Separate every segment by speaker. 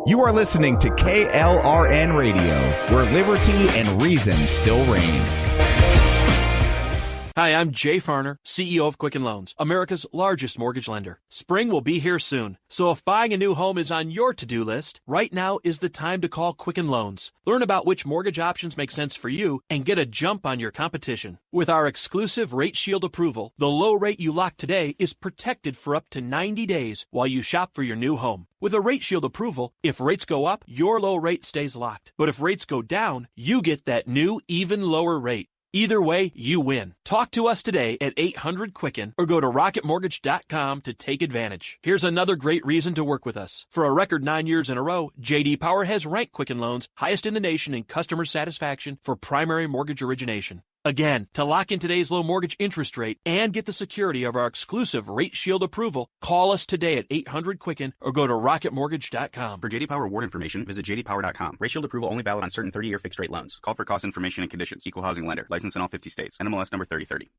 Speaker 1: You are listening to KLRN Radio, where liberty and reason still reign.
Speaker 2: Hi, I'm Jay Farner, CEO of Quicken Loans, America's largest mortgage lender. Spring will be here soon, so if buying a new home is on your to-do list, right now is the time to call Quicken Loans. Learn about which mortgage options make sense for you and get a jump on your competition. With our exclusive Rate Shield approval, the low rate you lock today is protected for up to 90 days while you shop for your new home. With a Rate Shield approval, if rates go up, your low rate stays locked. But if rates go down, you get that new, even lower rate. Either way, you win. Talk to us today at 800-QUICKEN or go to rocketmortgage.com to take advantage. Here's another great reason to work with us. For a record 9 years in a row, J.D. Power has ranked Quicken Loans highest in the nation in customer satisfaction for primary mortgage origination. Again, to lock in today's low mortgage interest rate and get the security of our exclusive Rate Shield approval, call us today at 800-QUICKEN or go to rocketmortgage.com.
Speaker 3: For J.D. Power award information, visit jdpower.com. Rate Shield approval only valid on certain 30-year fixed-rate loans. Call for cost information and conditions. Equal housing lender. Licensed in all 50 states. NMLS number 3030.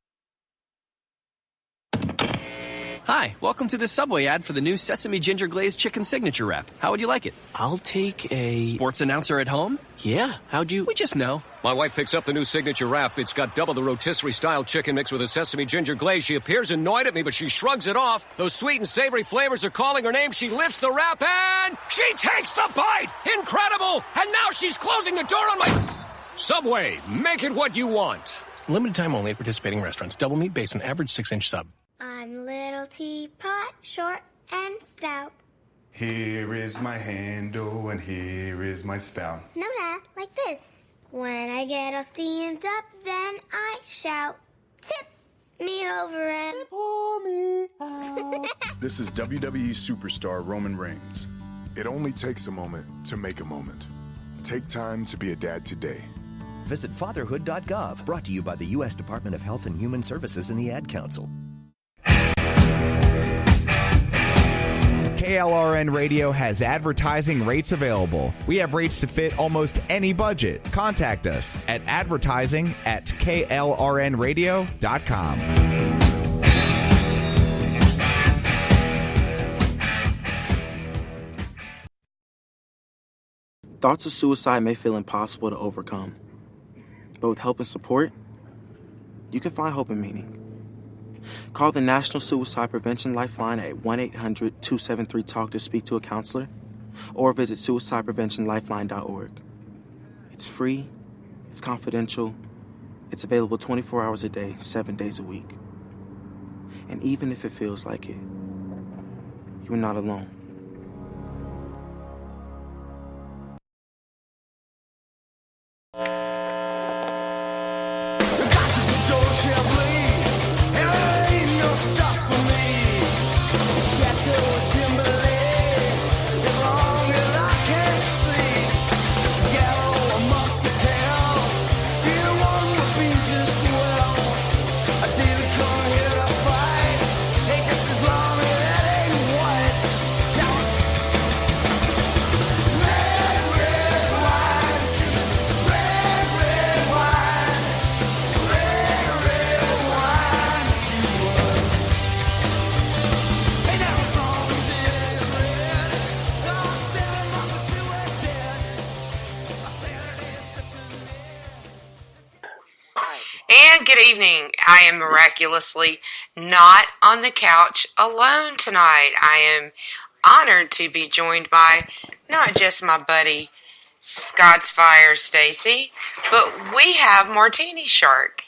Speaker 4: Hi, welcome to the Subway ad for the new Sesame Ginger Glazed Chicken Signature Wrap. How would you like it?
Speaker 5: I'll take a...
Speaker 4: Sports announcer at home?
Speaker 5: Yeah, how'd you...
Speaker 4: We just know.
Speaker 6: My wife picks up the new signature wrap. It's got double the rotisserie-style chicken mixed with a sesame ginger glaze. She appears annoyed at me, but she shrugs it off. Those sweet and savory flavors are calling her name. She lifts the wrap and she takes the bite! Incredible! And now she's closing the door on my... Subway, make it what you want.
Speaker 4: Limited time only at participating restaurants. Double meat based on average 6-inch sub.
Speaker 7: I'm little teapot, short and stout.
Speaker 8: Here is my handle and here is my spout.
Speaker 7: No, Dad, like this. When I get all steamed up, then I shout, tip me over and pour me out.
Speaker 8: This is WWE superstar Roman Reigns. It only takes a moment to make a moment. Take time to be a dad today.
Speaker 9: Visit fatherhood.gov, brought to you by the U.S. Department of Health and Human Services and the Ad Council.
Speaker 1: KLRN Radio has advertising rates available. We have rates to fit almost any budget. Contact us at advertising@klrnradio.com.
Speaker 10: Thoughts of suicide may feel impossible to overcome, but with help and support, you can find hope and meaning. Call the National Suicide Prevention Lifeline at 1-800-273-TALK to speak to a counselor, or visit suicidepreventionlifeline.org. It's free, it's confidential, it's available 24 hours a day, 7 days a week. And even if it feels like it, you're not alone.
Speaker 11: And good evening. I am miraculously not on the couch alone tonight. I am honored to be joined by not just my buddy Scott's Fire Stacy, but we have Martini Shark,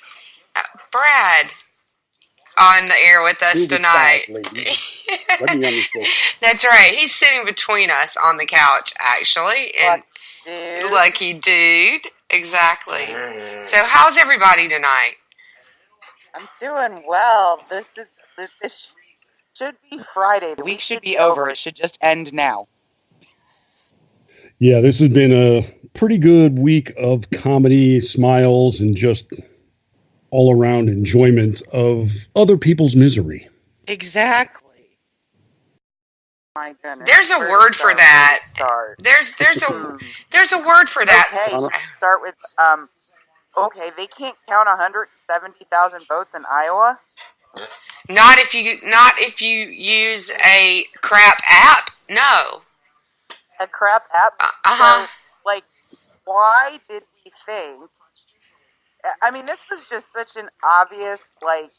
Speaker 11: Brad, on the air with us tonight. That's right. He's sitting between us on the couch, actually. And lucky dude. Exactly. So how's everybody tonight?
Speaker 12: I'm doing well. This should be Friday. The week should be over. It should just end now.
Speaker 13: Yeah, this has been a pretty good week of comedy, smiles, and just all-around enjoyment of other people's misery.
Speaker 12: Exactly. My goodness.
Speaker 11: There's a word for that. There's a word for that.
Speaker 12: Okay, start with okay, they can't count 170,000 votes in Iowa.
Speaker 11: Not if you use a crap app. No.
Speaker 12: a crap app. So, like, why did we think? I mean, this was just such an obvious, like,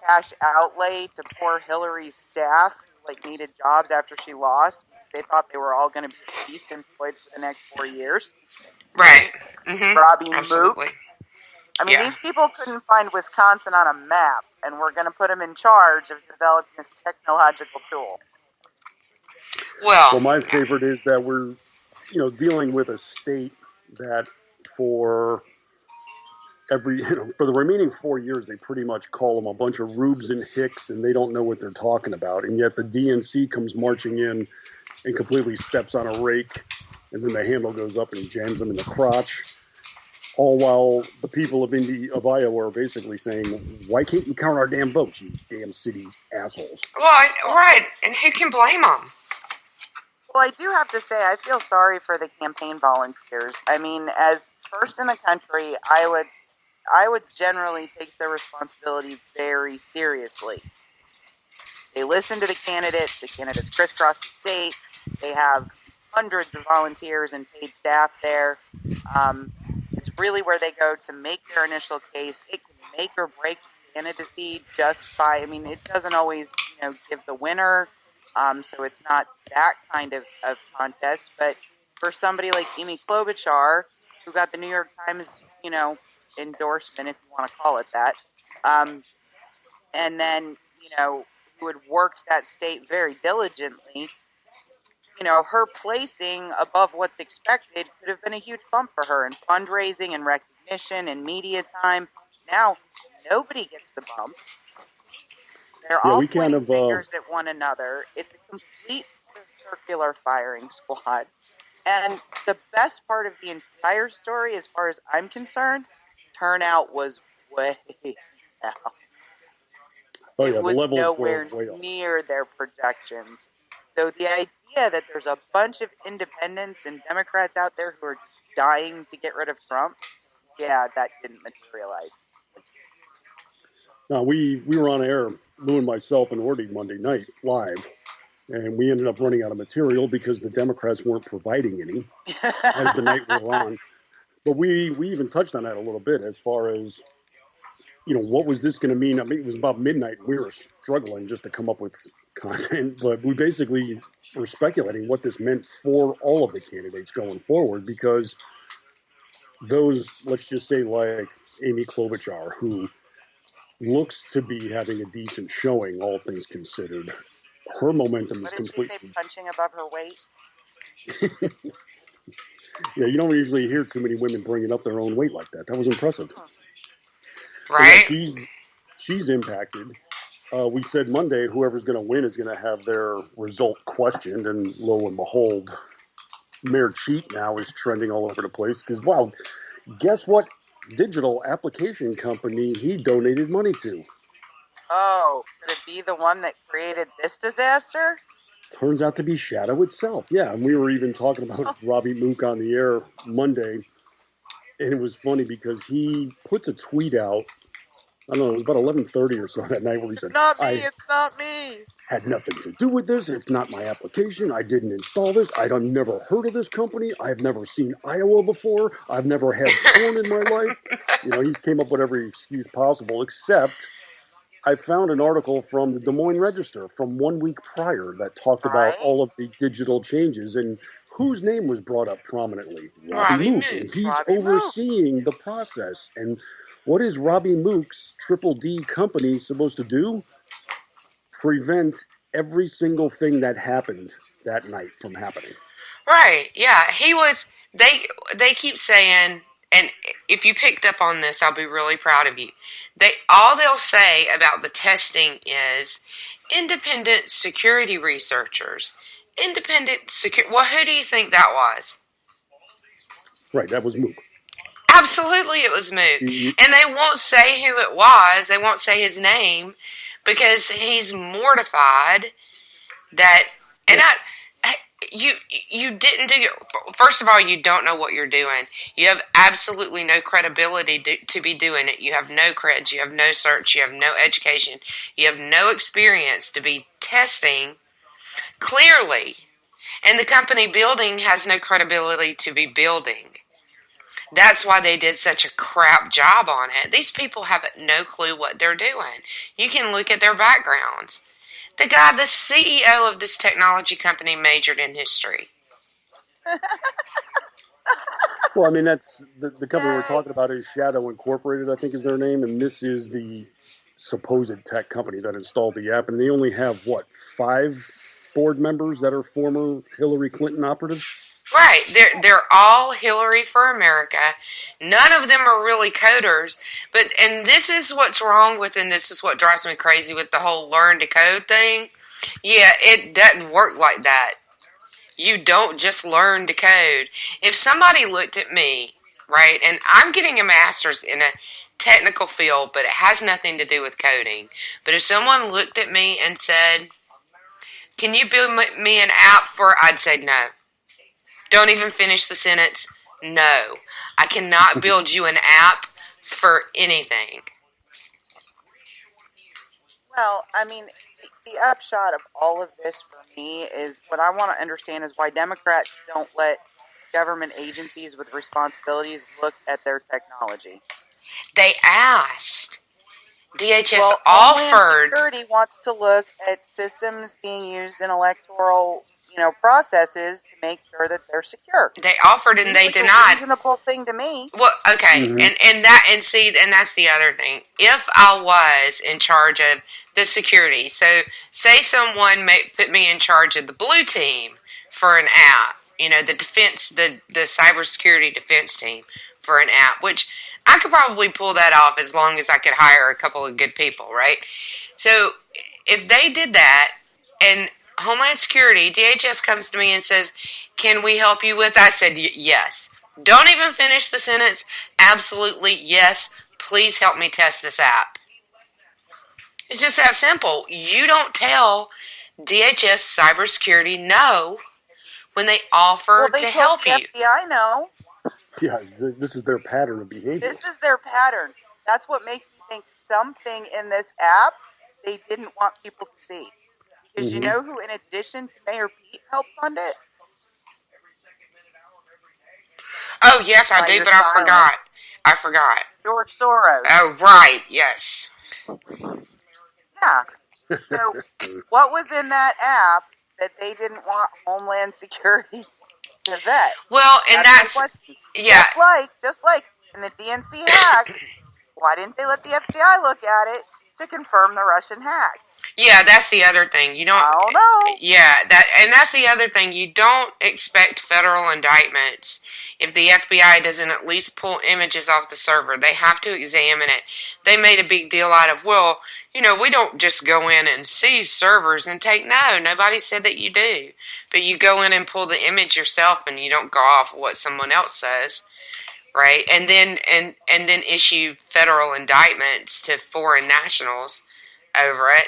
Speaker 12: cash outlay to poor Hillary's staff who, like, needed jobs after she lost. They thought they were all going to be at least employed for the next 4 years.
Speaker 11: Right. Mm-hmm.
Speaker 12: Robbie
Speaker 11: Absolutely.
Speaker 12: Mook. I mean, these people couldn't find Wisconsin on a map, and we're going to put them in charge of developing this technological tool.
Speaker 13: Well, my favorite is that we're, dealing with a state that for for the remaining 4 years, they pretty much call them a bunch of rubes and hicks, and they don't know what they're talking about. And yet the DNC comes marching in and completely steps on a rake, and then the handle goes up and jams them in the crotch. All while the people of Iowa are basically saying, why can't you count our damn votes, you damn city assholes?
Speaker 11: Well, right. And who can blame them?
Speaker 12: Well, I do have to say, I feel sorry for the campaign volunteers. I mean, as first in the country, Iowa generally takes their responsibility very seriously. They listen to the candidates crisscross the state. They have hundreds of volunteers and paid staff there. It's really where they go to make their initial case. It can make or break candidacy just by, I mean, it doesn't always, give the winner. So it's not that kind of contest. But for somebody like Amy Klobuchar, who got the New York Times, endorsement, if you want to call it that, and then, who had worked that state very diligently, her placing above what's expected could have been a huge bump for her in fundraising and recognition and media time. Now, nobody gets the bump. They're all pointing fingers at one another. It's a complete circular firing squad. And the best part of the entire story, as far as I'm concerned, turnout was way down. It was nowhere near their projections. So the idea that there's a bunch of independents and Democrats out there who are dying to get rid of Trump, that didn't materialize.
Speaker 13: Now, we were on air, Lou and myself and Ordy, Monday night, live, and we ended up running out of material because the Democrats weren't providing any as the night wore on. But we even touched on that a little bit as far as, what was this going to mean? I mean, it was about midnight. We were struggling just to come up with content, but we basically were speculating what this meant for all of the candidates going forward, because those, let's just say like Amy Klobuchar, who looks to be having a decent showing, all things considered, her momentum is completely...
Speaker 12: What did she say, punching above her weight?
Speaker 13: Yeah, you don't usually hear too many women bringing up their own weight like that. That was impressive.
Speaker 11: Right?
Speaker 13: Yeah, she's impacted. We said Monday, whoever's going to win is going to have their result questioned, and lo and behold, Mayor Cheat now is trending all over the place because, wow, guess what digital application company he donated money to?
Speaker 12: Oh, could it be the one that created this disaster?
Speaker 13: Turns out to be Shadow itself. Yeah, and we were even talking about Robbie Mook on the air Monday, and it was funny because he puts a tweet out, I don't know, it was about 11:30 or so that night where he said,
Speaker 12: It's not me.
Speaker 13: Had nothing to do with this. It's not my application. I didn't install this. I've never heard of this company. I've never seen Iowa before. I've never had porn in my life. He came up with every excuse possible, except I found an article from the Des Moines Register from 1 week prior that talked about all of the digital changes, and whose name was brought up prominently? Robbie Mook. And he's overseeing the process. And what is Robbie Mook's Triple D company supposed to do? Prevent every single thing that happened that night from happening.
Speaker 11: Right, yeah. They keep saying, and if you picked up on this, I'll be really proud of you. They'll say about the testing is independent security researchers. Well, who do you think that was?
Speaker 13: Right, that was Mook.
Speaker 11: Absolutely, it was Mook. And they won't say who it was. They won't say his name because he's mortified that. And you didn't do it. First of all, you don't know what you're doing. You have absolutely no credibility to be doing it. You have no creds. You have no search. You have no education. You have no experience to be testing clearly. And the company building has no credibility to be building. That's why they did such a crap job on it. These people have no clue what they're doing. You can look at their backgrounds. The CEO of this technology company majored in history.
Speaker 13: Well, I mean, that's the company we're talking about is Shadow Incorporated, I think is their name, and this is the supposed tech company that installed the app, and they only have, 5 board members that are former Hillary Clinton operatives?
Speaker 11: Right. They're all Hillary for America. None of them are really coders. And this is what's wrong with, and this is what drives me crazy with the whole learn to code thing. Yeah, it doesn't work like that. You don't just learn to code. If somebody looked at me, right, and I'm getting a master's in a technical field, but it has nothing to do with coding. But if someone looked at me and said, "Can you build me an app for," I'd say no. Don't even finish the sentence. No. I cannot build you an app for anything.
Speaker 12: Well, I mean, the upshot of all of this for me is what I want to understand is why Democrats don't let government agencies with responsibilities look at their technology.
Speaker 11: They asked. DHS
Speaker 12: well,
Speaker 11: offered.
Speaker 12: Homeland Security wants to look at systems being used in electoral, processes to make sure that they're secure.
Speaker 11: They offered and they denied.
Speaker 12: A reasonable thing to me.
Speaker 11: Well, okay, and that's the other thing. If I was in charge of the security, so say someone may put me in charge of the blue team for an app, the defense, the cybersecurity defense team for an app, which I could probably pull that off as long as I could hire a couple of good people, right? So if they did that and Homeland Security, DHS comes to me and says, "Can we help you with?" I said, "Yes." Don't even finish the sentence. Absolutely, yes. Please help me test this app. It's just that simple. You don't tell DHS cybersecurity no when they offer to help you.
Speaker 12: FBI no.
Speaker 13: Yeah, this is their pattern of behavior.
Speaker 12: This is their pattern. That's what makes me think something in this app they didn't want people to see. Because you know who, in addition to Mayor Pete, helped fund it?
Speaker 11: Oh, yes, I did, but I forgot.
Speaker 12: George Soros.
Speaker 11: Oh, right, yes.
Speaker 12: Yeah. So, what was in that app that they didn't want Homeland Security to vet?
Speaker 11: Well, and that's
Speaker 12: my question.
Speaker 11: Yeah.
Speaker 12: Just like in the DNC hack, why didn't they let the FBI look at it to confirm the Russian hack?
Speaker 11: Yeah, that's the other thing. You don't.
Speaker 12: I don't know.
Speaker 11: Yeah, that's the other thing. You don't expect federal indictments if the FBI doesn't at least pull images off the server. They have to examine it. They made a big deal out of, well, we don't just go in and seize servers and take. No, nobody said that you do. But you go in and pull the image yourself, and you don't go off what someone else says, right? And then issue federal indictments to foreign nationals over it.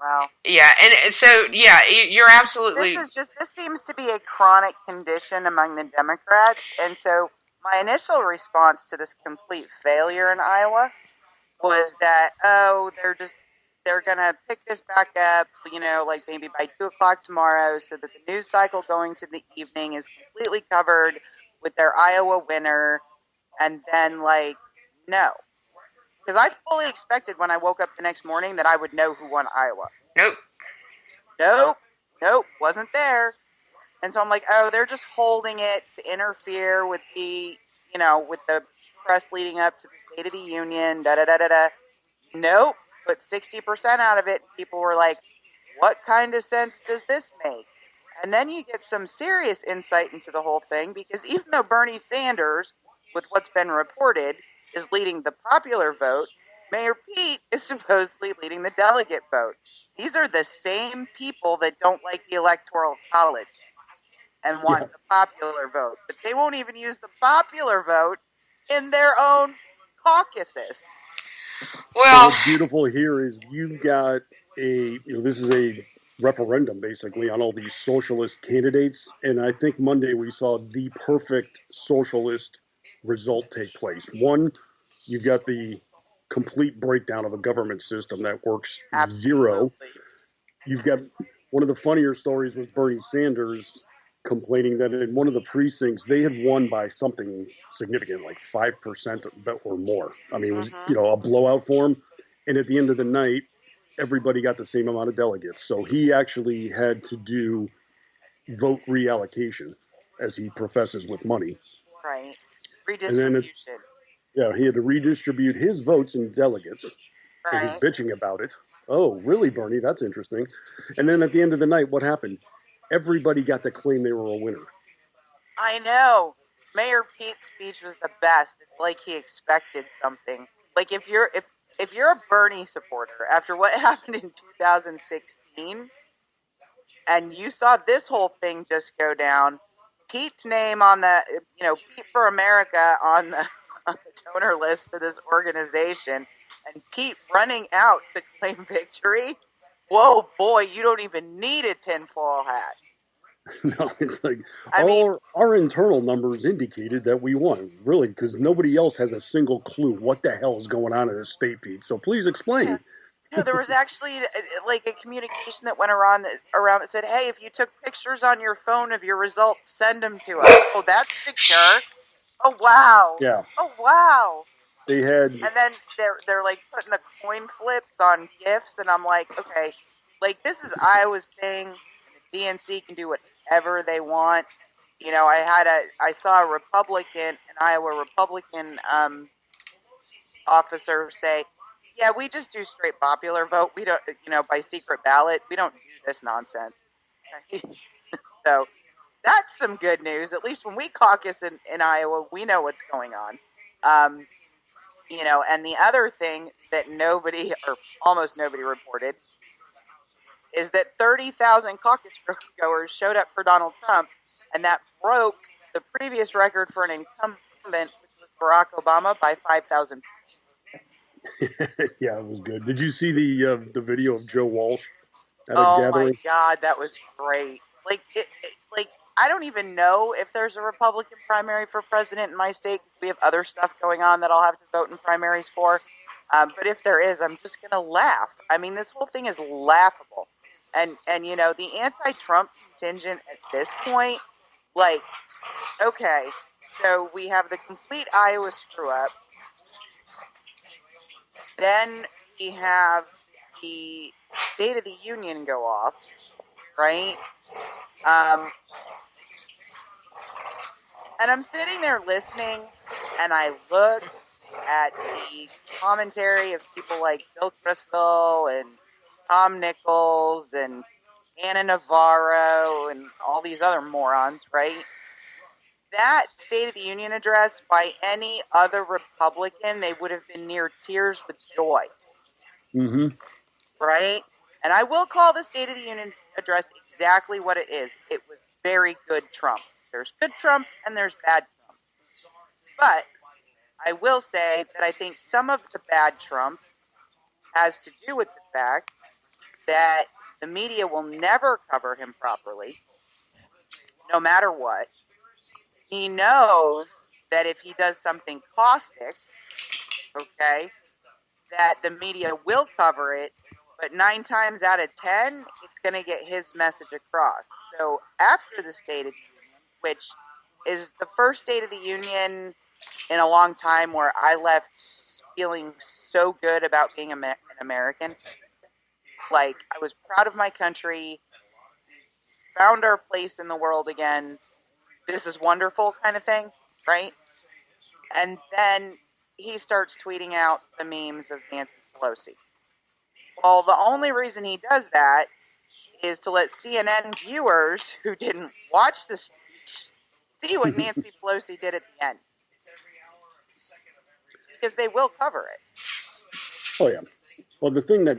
Speaker 12: Wow.
Speaker 11: Yeah, and so, yeah, you're absolutely...
Speaker 12: This seems to be a chronic condition among the Democrats, and so my initial response to this complete failure in Iowa was that, they're going to pick this back up, like maybe by 2 o'clock tomorrow, so that the news cycle going to the evening is completely covered with their Iowa winner, and then, no. Because I fully expected when I woke up the next morning that I would know who won Iowa. Nope, wasn't there. And so I'm like, they're just holding it to interfere with the, with the press leading up to the State of the Union, da-da-da-da-da. Nope, put 60% out of it. People were like, what kind of sense does this make? And then you get some serious insight into the whole thing, because even though Bernie Sanders, with what's been reported, is leading the popular vote, Mayor Pete is supposedly leading the delegate vote. These are the same people that don't like the Electoral College and want the popular vote. But they won't even use the popular vote in their own caucuses.
Speaker 11: Well,
Speaker 13: what's beautiful here is you've got this is a referendum basically on all these socialist candidates. And I think Monday we saw the perfect socialist result take place. One, you've got the complete breakdown of a government system that works.
Speaker 12: Absolutely.
Speaker 13: Zero. You've got One of the funnier stories was Bernie Sanders complaining that in one of the precincts they had won by something significant, like 5% or more. I mean, it was a blowout for him. And at the end of the night, everybody got the same amount of delegates. So he actually had to do vote reallocation, as he professes with money.
Speaker 12: Right.
Speaker 13: Redistribution. And then he had to redistribute his votes and delegates.
Speaker 12: Right.
Speaker 13: And he's bitching about it. Oh, really, Bernie? That's interesting. And then at the end of the night, what happened? Everybody got to claim they were a winner.
Speaker 12: I know. Mayor Pete's speech was the best. It's like he expected something. Like if you're a Bernie supporter after what happened in 2016 and you saw this whole thing just go down, Pete's name on the Pete for America on the donor list for this organization, and Pete running out to claim victory. Whoa, boy, you don't even need a tinfoil hat.
Speaker 13: No, it's like our internal numbers indicated that we won, really, because nobody else has a single clue what the hell is going on in the state, Pete. So please explain.
Speaker 12: Yeah. No, there was actually like a communication that went around that said, "Hey, if you took pictures on your phone of your results, send them to us." Oh, that's secure. Oh wow.
Speaker 13: Yeah.
Speaker 12: Oh wow.
Speaker 13: They had.
Speaker 12: And then they're like putting the coin flips on gifts, and I'm like, okay, like this is Iowa's thing. And the DNC can do whatever they want. I saw a Republican, an Iowa Republican officer say, "Yeah, we just do straight popular vote. We don't, by secret ballot. We don't do this nonsense." So that's some good news. At least when we caucus in Iowa, we know what's going on. And the other thing that nobody or almost nobody reported is that 30,000 caucus goers showed up for Donald Trump, and that broke the previous record for an incumbent, which was Barack Obama, by 5,000.
Speaker 13: Yeah, it was good. Did you see the video of Joe Walsh at a
Speaker 12: Oh
Speaker 13: gathering?
Speaker 12: my God, that was great. Like I don't even know if there's a Republican primary for president in my state. We have other stuff going on that I'll have to vote in primaries for. But if there is, I'm just going to laugh. I mean, this whole thing is laughable. And the anti-Trump contingent at this point, like, okay, so we have the complete Iowa screw-up. Then we have the State of the Union go off, right? And I'm sitting there listening, and I look at the commentary of people like Bill Kristol and Tom Nichols and Anna Navarro and all these other morons, right? That State of the Union address, by any other Republican, they would have been near tears with joy.
Speaker 13: Mm-hmm.
Speaker 12: Right? And I will call the State of the Union address exactly what it is. It was very good Trump. There's good Trump and there's bad Trump. But I will say that I think some of the bad Trump has to do with the fact that the media will never cover him properly, no matter what. He knows that if he does something caustic, okay, that the media will cover it, but 9 times out of 10, it's going to get his message across. So after the State of the Union, which is the first State of the Union in a long time where I left feeling so good about being an American, like I was proud of my country, found our place in the world again, this is wonderful kind of thing, right? And then he starts tweeting out the memes of Nancy Pelosi. Well, the only reason he does that is to let CNN viewers who didn't watch the speech see what Nancy Pelosi did at the end. Because they will cover it.
Speaker 13: Oh, yeah. Well, the thing that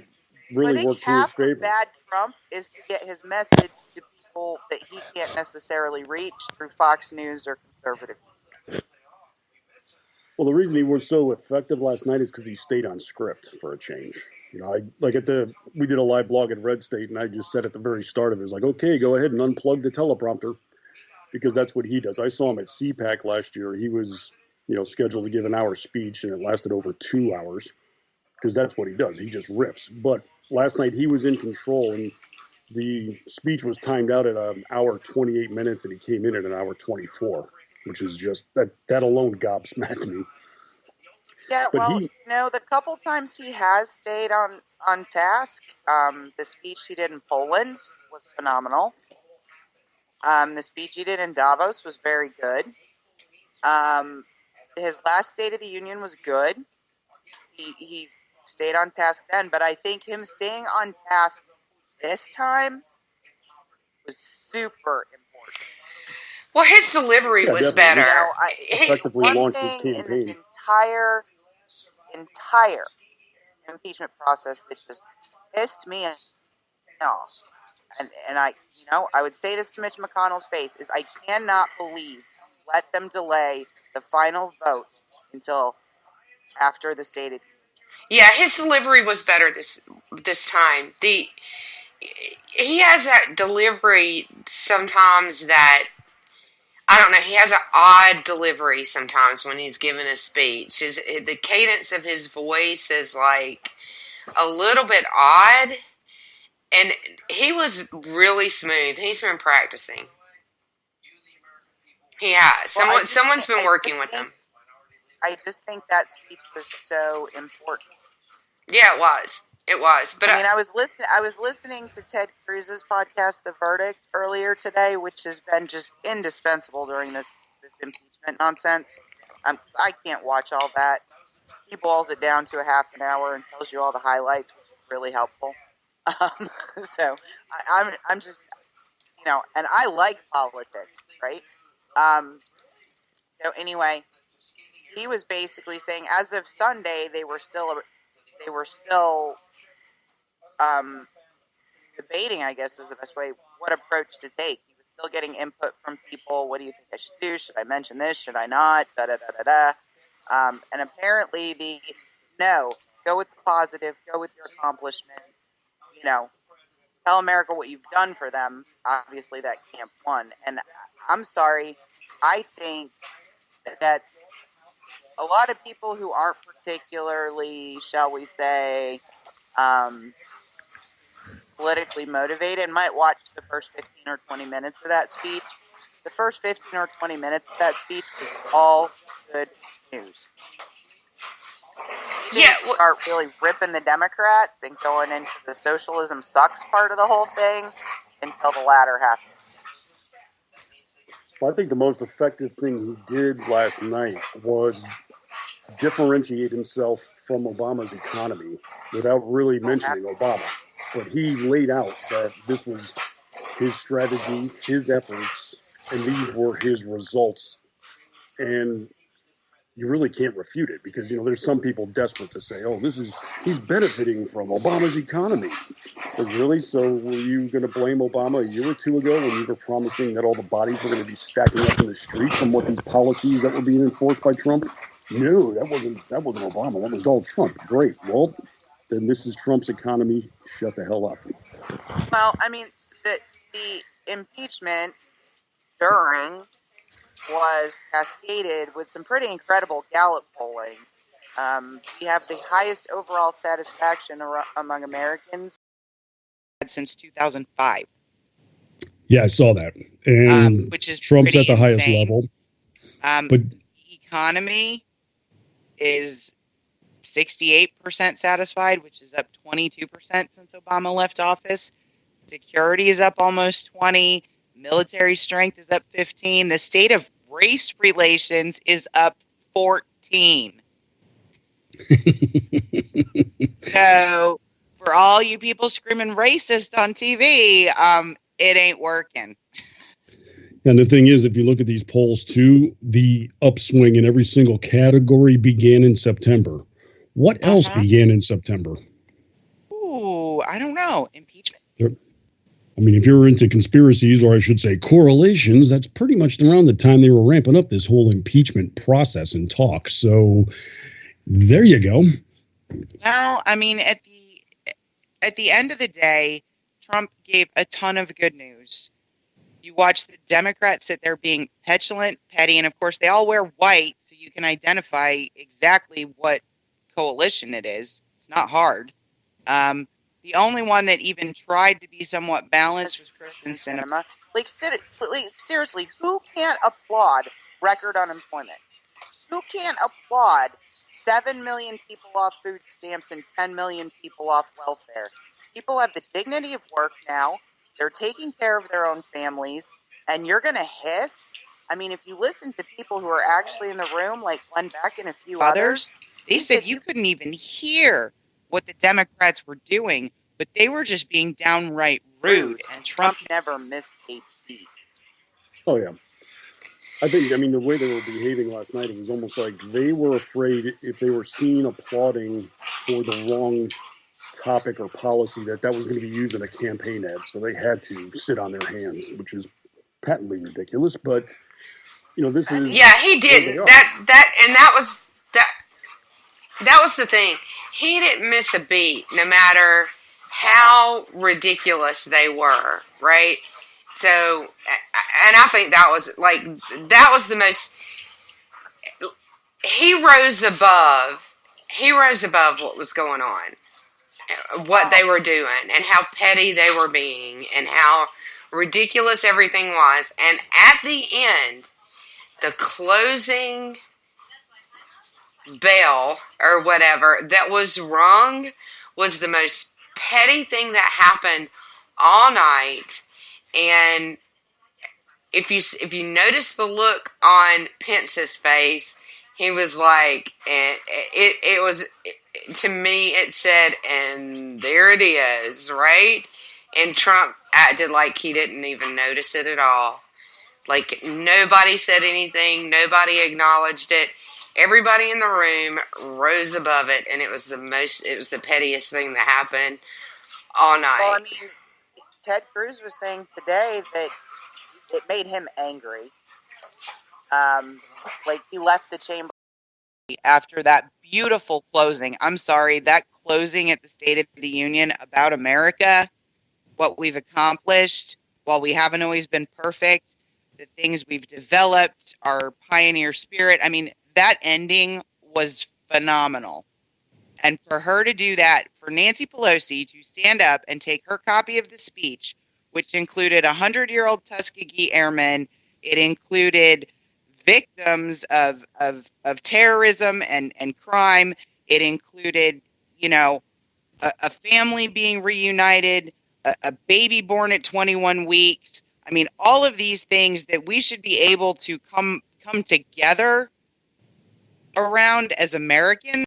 Speaker 13: really worked to his favor.
Speaker 12: Half of bad Trump is to get his message to people that he can't necessarily reach through Fox News or conservative.
Speaker 13: Well, the reason he was so effective last night is because he stayed on script for a change. We did a live blog at Red State, and I just said at the very start of it, okay, go ahead and unplug the teleprompter, because that's what he does. I saw him at CPAC last year. He was, scheduled to give an hour speech, and it lasted over 2 hours, because that's what he does. He just riffs. But last night he was in control, and the speech was timed out at an hour 28 minutes, and he came in at an hour 24, which is just that alone gobsmacked me.
Speaker 12: Yeah,
Speaker 13: But
Speaker 12: well, the couple times he has stayed on task, the speech he did in Poland was phenomenal. The speech he did in Davos was very good. His last State of the Union was good. He stayed on task then, but I think him staying on task this time was super important.
Speaker 11: Well, his delivery was better.
Speaker 13: Effectively launched his
Speaker 12: In this
Speaker 13: campaign.
Speaker 12: entire impeachment process that just pissed me off, and I would say this to Mitch McConnell's face, is I cannot believe let them delay the final vote until after the State of the
Speaker 11: Yeah, his delivery was better this time. He has that delivery sometimes that, I don't know, he has an odd delivery sometimes when he's giving a speech. The cadence of his voice is like a little bit odd, and he was really smooth. He's been practicing. He has. Someone's been working with him.
Speaker 12: I just think that speech was so important.
Speaker 11: Yeah, it was. It was. But
Speaker 12: I was listening to Ted Cruz's podcast, The Verdict, earlier today, which has been just indispensable during this impeachment nonsense. I can't watch all that. He boils it down to a half an hour and tells you all the highlights, which is really helpful. So I'm just, and I like politics, right? So anyway, he was basically saying, as of Sunday, they were still debating, I guess is the best way, what approach to take. He was still getting input from people. What do you think I should do? Should I mention this? Should I not? And apparently no, go with the positive, go with your accomplishments, tell America what you've done for them. Obviously that camp won. And I'm sorry, I think that a lot of people who aren't particularly, shall we say, politically motivated might watch the first 15 or 20 minutes of that speech. The first 15 or 20 minutes of that speech was all good news. He didn't start really ripping the Democrats and going into the socialism sucks part of the whole thing until the latter half.
Speaker 13: Well, I think the most effective thing he did last night was differentiate himself from Obama's economy without really mentioning Obama. But he laid out that this was his strategy, his efforts, and these were his results. And you really can't refute it because, there's some people desperate to say, he's benefiting from Obama's economy. But really? So were you going to blame Obama a year or two ago when you were promising that all the bodies were going to be stacking up in the street from what these policies that were being enforced by Trump? No, that wasn't Obama. That was all Trump. Great. Well, then this is Trump's economy. Shut the hell up.
Speaker 12: Well, I mean, the impeachment during was cascaded with some pretty incredible Gallup polling. We have the highest overall satisfaction among Americans since 2005.
Speaker 13: Yeah, I saw that. And
Speaker 12: which is
Speaker 13: Trump's at the highest
Speaker 12: insane.
Speaker 13: level.
Speaker 12: But economy is 68% satisfied, which is up 22% since Obama left office. Security is up almost 20%. Military strength is up 15%. The state of race relations is up 14%. So, for all you people screaming racist on TV, it ain't working.
Speaker 13: And the thing is, if you look at these polls too, the upswing in every single category began in September. What else began in September?
Speaker 12: Ooh, I don't know. Impeachment?
Speaker 13: I mean, if you're into conspiracies, or I should say correlations, that's pretty much around the time they were ramping up this whole impeachment process and talk. So there you go.
Speaker 12: Well, I mean, at the end of the day, Trump gave a ton of good news. You watch the Democrats sit there being petulant, petty, and of course they all wear white, so you can identify exactly what coalition it is. It's not hard. The only one that even tried to be somewhat balanced was Kristen Sinema. Like, seriously, who can't applaud record unemployment? Who can't applaud 7 million people off food stamps and 10 million people off welfare? People have the dignity of work now. They're taking care of their own families. And you're going to hiss? I mean, if you listen to people who are actually in the room, like Glenn Beck and a few others, they said you couldn't even hear what the Democrats were doing, but they were just being downright rude. And Trump never missed a beat.
Speaker 13: Oh, yeah. I mean, the way they were behaving last night, it was almost like they were afraid if they were seen applauding for the wrong topic or policy that was going to be used in a campaign ad. So they had to sit on their hands, which is patently ridiculous. But, this is...
Speaker 11: Yeah, he did. That was the thing. He didn't miss a beat, no matter how ridiculous they were, right? So, and I think that was the most, he rose above what was going on, what they were doing, and how petty they were being, and how ridiculous everything was. And at the end, the closing bell or whatever that was rung was the most petty thing that happened all night. And if you notice the look on Pence's face, he was like, and it was, to me, it said, and there it is, right? And Trump acted like he didn't even notice it at all. Like, nobody said anything, nobody acknowledged it. Everybody in the room rose above it, and it was the pettiest thing that happened all night.
Speaker 12: Well, I mean, Ted Cruz was saying today that it made him angry. Like, he left the chamber after that beautiful closing. I'm sorry, that closing at the State of the Union about America, what we've accomplished, while we haven't always been perfect, the things we've developed, our pioneer spirit. I mean, that ending was phenomenal. And for her to do that, for Nancy Pelosi to stand up and take her copy of the speech, which included 100-year-old Tuskegee airmen, it included victims of terrorism and crime, it included, a family being reunited, a baby born at 21 weeks. I mean, all of these things that we should be able to come together around as Americans.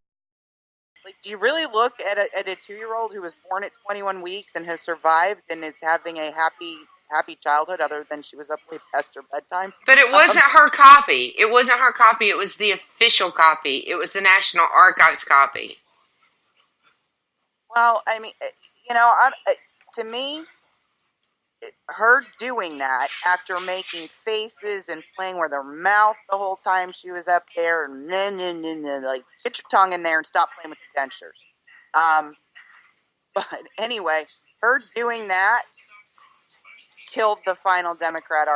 Speaker 12: Like, do you really look at a 2-year-old who was born at 21 weeks and has survived and is having a happy childhood, other than she was up way past her bedtime?
Speaker 11: But it wasn't her copy. It wasn't her copy. It was the official copy. It was the National Archives copy.
Speaker 12: Well, I mean, to me, her doing that after making faces and playing with her mouth the whole time she was up there, and like, get your tongue in there and stop playing with the dentures. But anyway, her doing that killed the final Democrat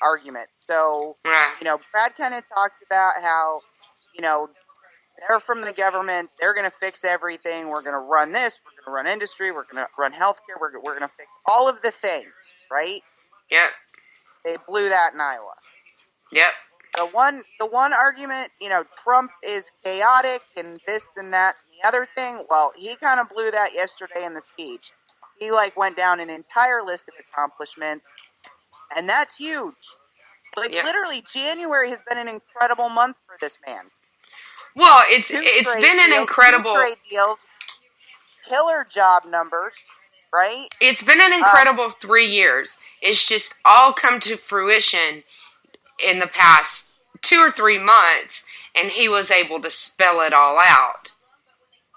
Speaker 12: argument. So, Brad kind of talked about how, they're from the government, they're going to fix everything, we're going to run this, we're going to run industry, we're going to run healthcare, we're going to fix all of the things, right?
Speaker 11: Yep.
Speaker 12: They blew that in Iowa.
Speaker 11: Yep.
Speaker 12: The one argument, Trump is chaotic and this and that and the other thing, well, he kind of blew that yesterday in the speech. He went down an entire list of accomplishments, and that's huge. Literally, January has been an incredible month for this man.
Speaker 11: Well, it's been an incredible...
Speaker 12: 2 trade deals, killer job numbers, right?
Speaker 11: It's been an incredible 3 years. It's just all come to fruition in the past 2 or 3 months, and he was able to spell it all out.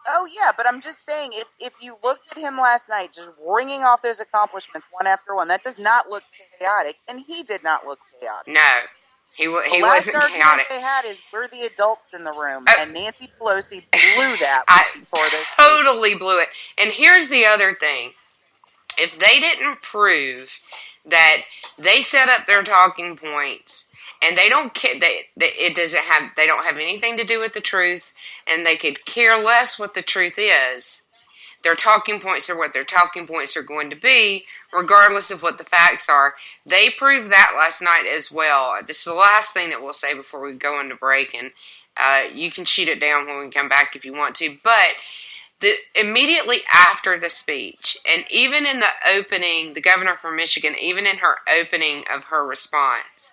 Speaker 12: Oh, yeah, but I'm just saying, if you looked at him last night, just ringing off those accomplishments one after one, that does not look chaotic, and he did not look chaotic.
Speaker 11: No, he wasn't chaotic.
Speaker 12: The last argument they had is, we're the adults in the room, and Nancy Pelosi blew that when she tore those.
Speaker 11: Totally blew it. And here's the other thing. If they didn't prove that they set up their talking points, and they don't they don't have anything to do with the truth, and they could care less what the truth is, their talking points are what their talking points are going to be, regardless of what the facts are. They proved that last night as well. This is the last thing that we'll say before we go into break, and you can shoot it down when we come back if you want to. But immediately after the speech, and even in the opening, the governor from Michigan, even in her opening of her response,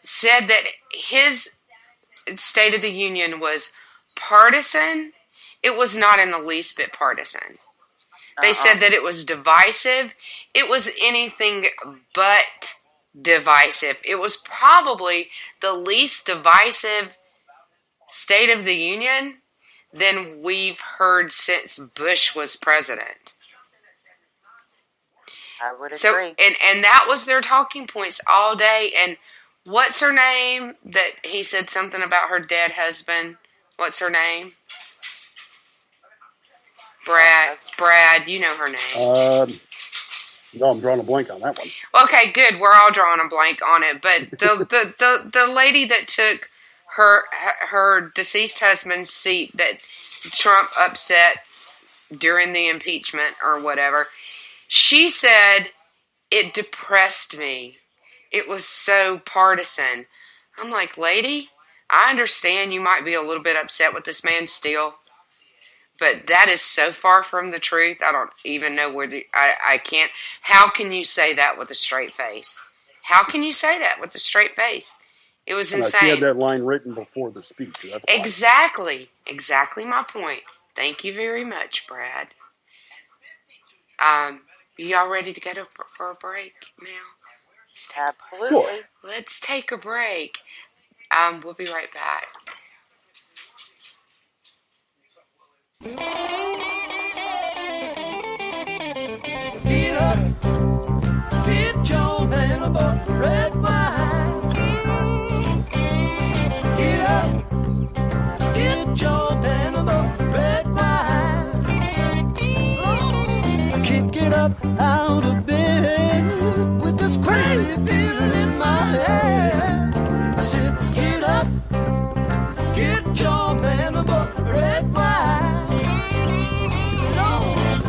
Speaker 11: said that his State of the Union was partisan. It was not in the least bit partisan. They said that it was divisive. It was anything but divisive. It was probably the least divisive State of the Union than we've heard since Bush was president.
Speaker 12: I would agree.
Speaker 11: And that was their talking points all day. And what's her name that he said something about her dead husband? What's her name? Brad, you know her name.
Speaker 13: No, I'm drawing a blank on that one.
Speaker 11: Okay, good. We're all drawing a blank on it. But the lady that took her deceased husband's seat that Trump upset during the impeachment or whatever, she said, it depressed me. It was so partisan. I'm like, lady, I understand you might be a little bit upset with this man still, but that is so far from the truth. I don't even know where I can't. How can you say that with a straight face? How can you say that with a straight face? It was insane.
Speaker 13: She had that line written before the speech. That's
Speaker 11: exactly my point. Thank you very much, Brad. Y'all ready to go for a break now?
Speaker 12: Absolutely.
Speaker 13: Sure.
Speaker 11: Let's take a break. We'll be right back.
Speaker 14: Get up, get your man above the red wine. Get up, get your man above the red wine. I can't get up out of bed with this crazy feeling in my head. I said, get up, get your man above the red wine.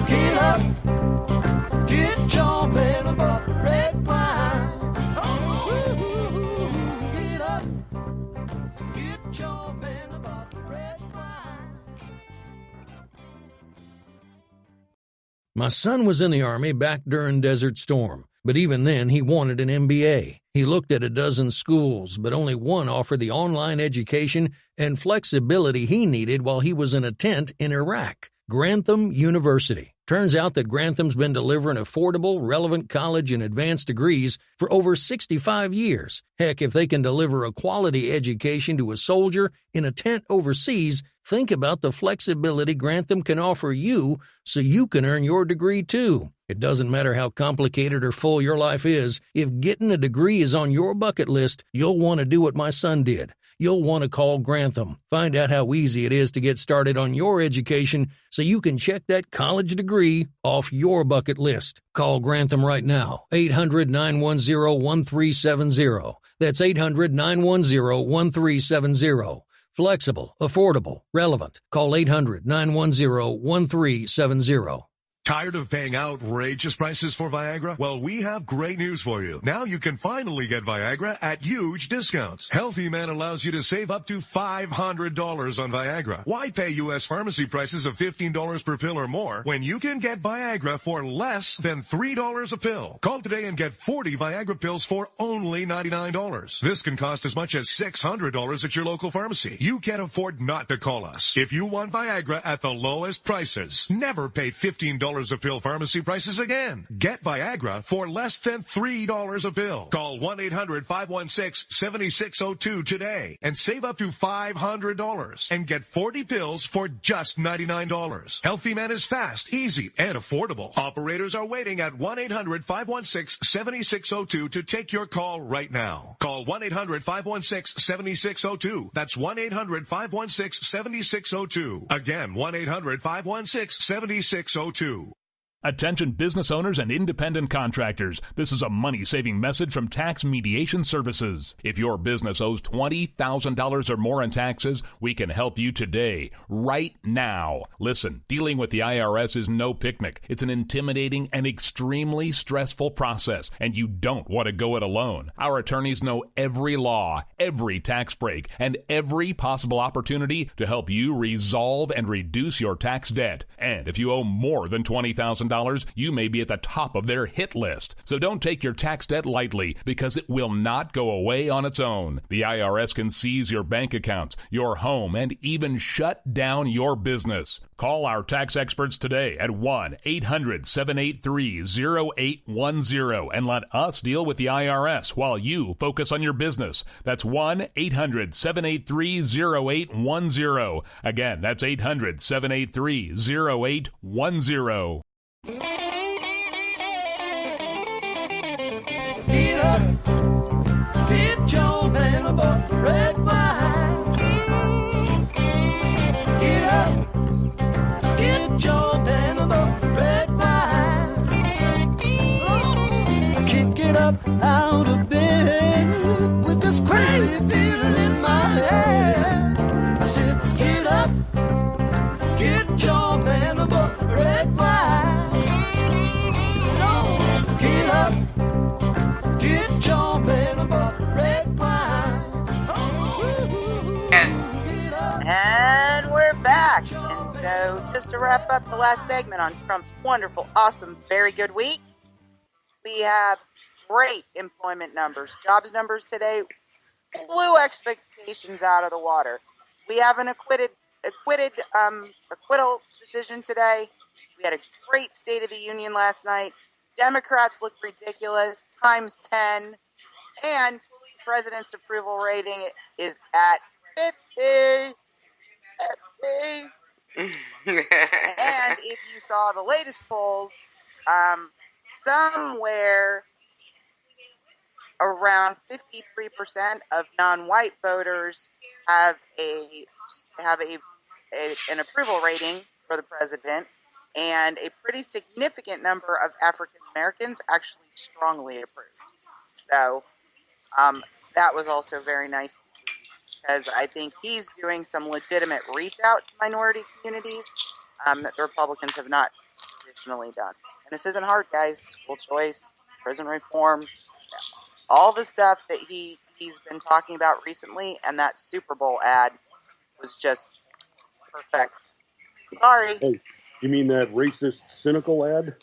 Speaker 14: Get up, get your man above the red wine. Oh, get up, get your man above the red wine.
Speaker 15: My son was in the Army back during Desert Storm, but even then he wanted an MBA. He looked at a dozen schools, but only one offered the online education and flexibility he needed while he was in a tent in Iraq. Grantham University. Turns out that Grantham's been delivering affordable, relevant college and advanced degrees for over 65 years. Heck, if they can deliver a quality education to a soldier in a tent overseas, think about the flexibility Grantham can offer you so you can earn your degree too. It doesn't matter how complicated or full your life is, if getting a degree is on your bucket list, you'll want to do what my son did. You'll want to call Grantham. Find out how easy it is to get started on your education so you can check that college degree off your bucket list. Call Grantham right now, 800-910-1370. That's 800-910-1370. Flexible, affordable, relevant. Call 800-910-1370.
Speaker 16: Tired of paying outrageous prices for Viagra? Well, we have great news for you. Now you can finally get Viagra at huge discounts. Healthy Man allows you to save up to $500 on Viagra. Why pay U.S. pharmacy prices of $15 per pill or more when you can get Viagra for less than $3 a pill? Call today and get 40 Viagra pills for only $99. This can cost as much as $600 at your local pharmacy. You can't afford not to call us. If you want Viagra at the lowest prices, never pay $15 a pill pharmacy prices again. Get Viagra for less than $3 a pill. Call 1-800-516-7602 today and save up to $500 and get 40 pills for just $99. Healthy Man is fast, easy, and affordable. Operators are waiting at 1-800-516-7602 to take your call right now. Call 1-800-516-7602. That's 1-800-516-7602. Again, 1-800-516-7602.
Speaker 17: Attention business owners and independent contractors. This is a money-saving message from Tax Mediation Services. If your business owes $20,000 or more in taxes, we can help you today, right now. Listen, dealing with the IRS is no picnic. It's an intimidating and extremely stressful process, and you don't want to go it alone. Our attorneys know every law, every tax break, and every possible opportunity to help you resolve and reduce your tax debt. And if you owe more than $20,000, you may be at the top of their hit list. So don't take your tax debt lightly, because it will not go away on its own. The IRS can seize your bank accounts, your home, and even shut down your business. Call our tax experts today at 1-800-783-0810 and let us deal with the IRS while you focus on your business. That's 1-800-783-0810. Again, that's 800-783-0810.
Speaker 14: Get up, get your man about the red wine. Get up, get your man about the red wine. I can't get up out of bed with this crazy feeling in my head. I said, get up, get your man about the red wine. Get up, get your man about the red wine.
Speaker 12: And we're back. And so, just to wrap up the last segment on Trump's wonderful, awesome, very good week, we have great employment numbers. Jobs numbers today blew expectations out of the water. We have an acquittal decision today. We had a great State of the Union last night. Democrats look ridiculous, times 10. And the president's approval rating is at 50. And if you saw the latest polls, somewhere around 53% of non-white voters have an approval rating for the president, and a pretty significant number of African Americans actually strongly approve. So that was also very nice to see, because I think he's doing some legitimate reach out to minority communities that the Republicans have not traditionally done. And this isn't hard, guys. School choice, prison reform, all the stuff that he's been talking about recently, and that Super Bowl ad was just perfect. Sorry.
Speaker 13: Hey, you mean that racist, cynical ad?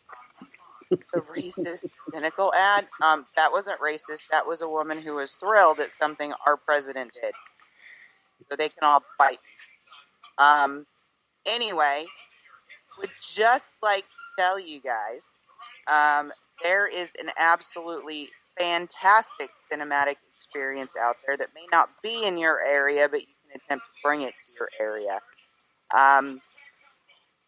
Speaker 12: The racist, cynical ad? That wasn't racist. That was a woman who was thrilled at something our president did. So they can all bite. Anyway, would just like to tell you guys, there is an absolutely fantastic cinematic experience out there that may not be in your area, but you can attempt to bring it to your area.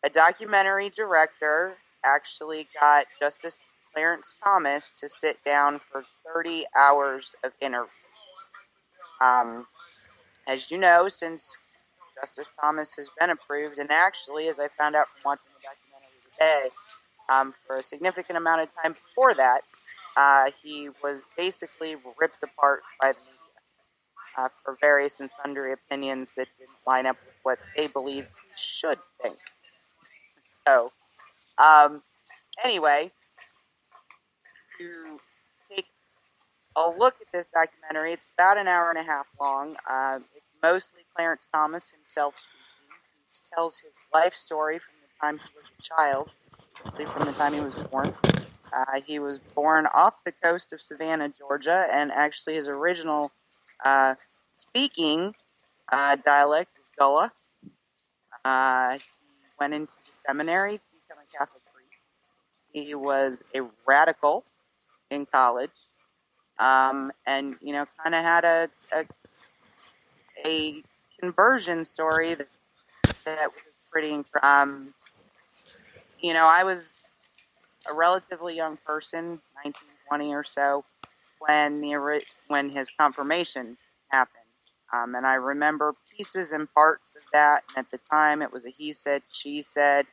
Speaker 12: A documentary director actually got Justice Clarence Thomas to sit down for 30 hours of interview. As you know, since Justice Thomas has been approved, and actually, as I found out from watching the documentary today, for a significant amount of time before that, he was basically ripped apart by the media for various and sundry opinions that didn't line up with what they believed he should think. So, anyway, to take a look at this documentary, it's about an hour and a half long. It's mostly Clarence Thomas himself speaking. He tells his life story from the time he was a child, basically from the time he was born. He was born off the coast of Savannah, Georgia, and actually his original speaking dialect is Gullah. He went into the seminary to become a Catholic priest. He was a radical in college, and kind of had a conversion story that was pretty incredible. I was a relatively young person, 19, 20 or so, when his confirmation happened. And I remember pieces and parts of that. And at the time, it was a he said, she said.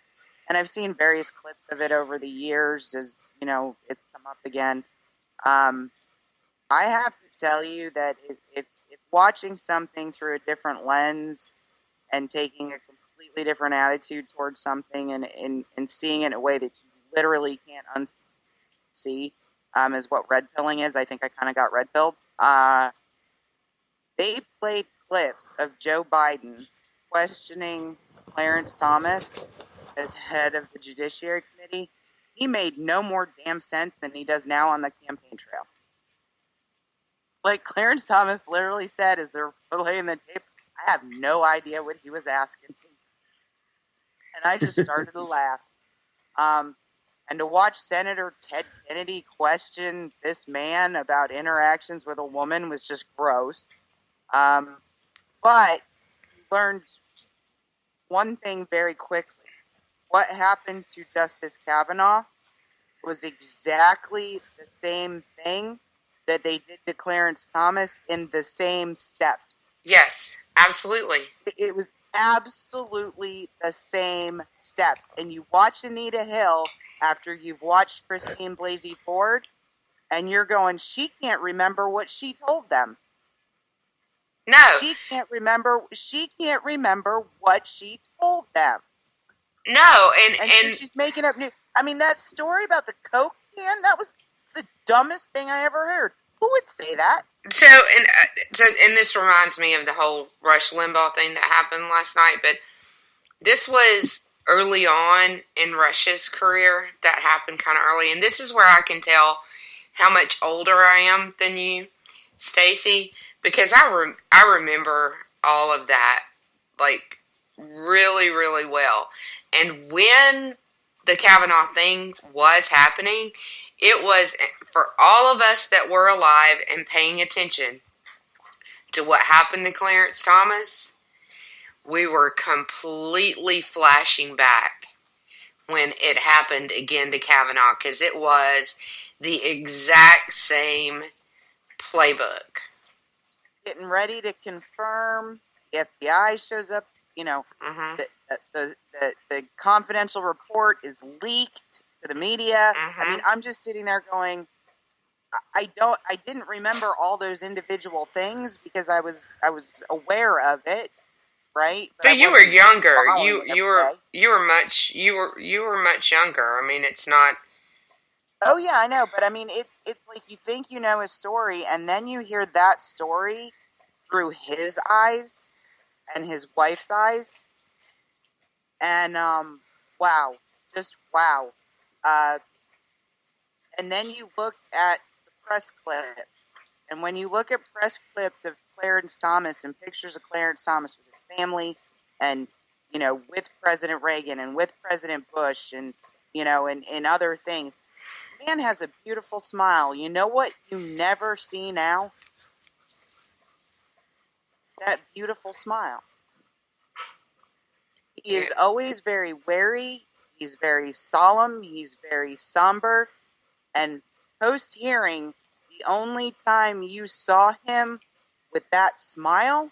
Speaker 12: and I've seen various clips of it over the years as, it's come up again. I have to tell you that if watching something through a different lens and taking a completely different attitude towards something and seeing it in a way that you literally can't unsee, is what red pilling is. I think I kind of got red pilled. They played clips of Joe Biden questioning Clarence Thomas as head of the Judiciary Committee. He made no more damn sense than he does now on the campaign trail. Like Clarence Thomas literally said as they're playing the tape, I have no idea what he was asking me. And I just started to laugh. And to watch Senator Ted Kennedy question this man about interactions with a woman was just gross. But you learned one thing very quickly. What happened to Justice Kavanaugh was exactly the same thing that they did to Clarence Thomas in the same steps.
Speaker 11: Yes, absolutely.
Speaker 12: It was absolutely the same steps. And you watch Anita Hill after you've watched Christine Blasey Ford, and you're going, she can't remember what she told them.
Speaker 11: No.
Speaker 12: She can't remember what she told them.
Speaker 11: No,
Speaker 12: and she's making up new. I mean, that story about the Coke can, that was the dumbest thing I ever heard. Who would say that?
Speaker 11: So this reminds me of the whole Rush Limbaugh thing that happened last night, but this was early on in Rush's career. That happened kind of early, and this is where I can tell how much older I am than you, Stacy, because I remember all of that, like, really, really well. And when the Kavanaugh thing was happening, it was for all of us that were alive and paying attention to what happened to Clarence Thomas, we were completely flashing back when it happened again to Kavanaugh, because it was the exact same playbook.
Speaker 12: Getting ready to confirm, the FBI shows up, the confidential report is leaked to the media. I mean, I'm just sitting there going, I didn't remember all those individual things because I was aware of it, right?
Speaker 11: But you were younger. You were much younger. I mean, it's not.
Speaker 12: Oh yeah, I know, but I mean, it's like you think you know his story, and then you hear that story through his eyes and his wife's eyes, and wow, just wow. And then you look at the press clips, and when you look at press clips of Clarence Thomas and pictures of Clarence Thomas with his family, and with President Reagan and with President Bush, and and other things, the man has a beautiful smile. You know what you never see now? That beautiful smile. He is always very wary. He's very solemn. He's very somber. And post-hearing, the only time you saw him with that smile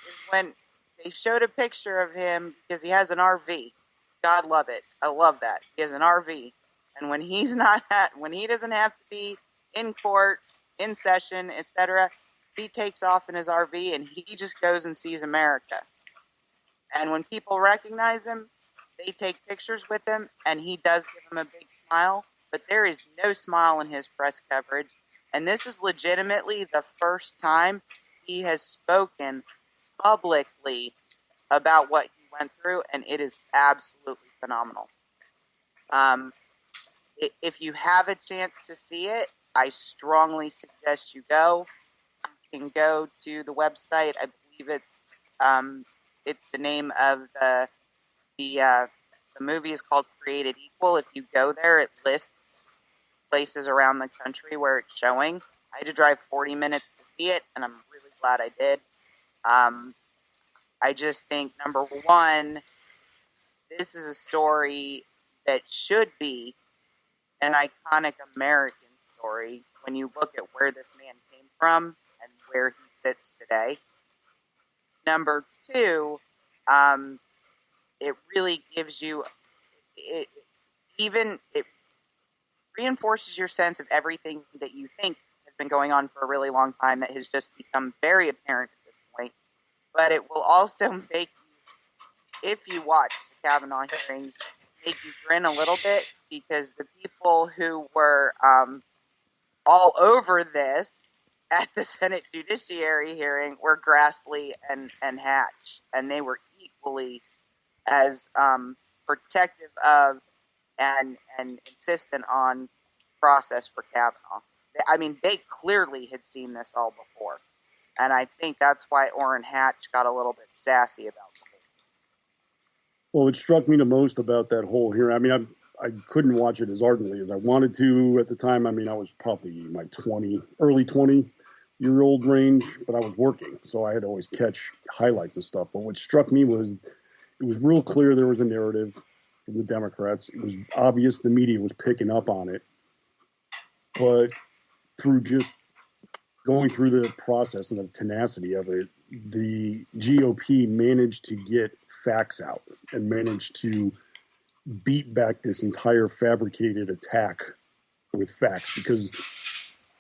Speaker 12: is when they showed a picture of him because he has an RV. God love it. I love that. He has an RV. And when he doesn't have to be in court, in session, etc., he takes off in his RV and he just goes and sees America. And when people recognize him, they take pictures with him, and he does give them a big smile. But there is no smile in his press coverage. And this is legitimately the first time he has spoken publicly about what he went through, and it is absolutely phenomenal. If you have a chance to see it, I strongly suggest you go. You can go to the website. I believe it's the name of the movie is called Created Equal. If you go there, it lists places around the country where it's showing. I had to drive 40 minutes to see it, and I'm really glad I did. I just think, number one, this is a story that should be an iconic American story when you look at where this man came from and where he sits today. Number two, it really gives you it reinforces your sense of everything that you think has been going on for a really long time that has just become very apparent at this point. But it will also make you, if you watch the Kavanaugh hearings, make you grin a little bit, because the people who were all over this at the Senate Judiciary hearing were Grassley and Hatch, and they were equally as protective of and insistent on process for Kavanaugh. I mean, they clearly had seen this all before, and I think that's why Orrin Hatch got a little bit sassy about it.
Speaker 13: Well, what struck me the most about that whole hearing, I mean, I couldn't watch it as ardently as I wanted to at the time. I mean, I was probably my early 20-year-old range, but I was working, so I had to always catch highlights and stuff. But what struck me was it was real clear there was a narrative from the Democrats. It was obvious the media was picking up on it. But through just going through the process and the tenacity of it, the GOP managed to get facts out and managed to beat back this entire fabricated attack with facts, because